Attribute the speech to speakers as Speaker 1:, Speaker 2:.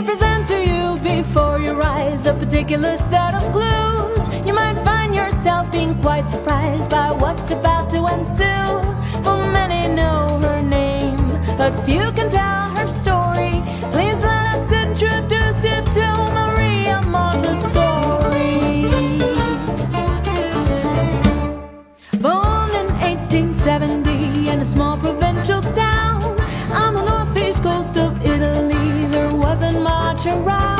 Speaker 1: present to you before your eyes a particular set of clues. You might find yourself being quite surprised by what's about to ensue. For many know her name, but few can tell her story. Please let us introduce you to Maria Montessori. Born in 1870 in a small provincial town on the northeast coast of Italy, there wasn't much around.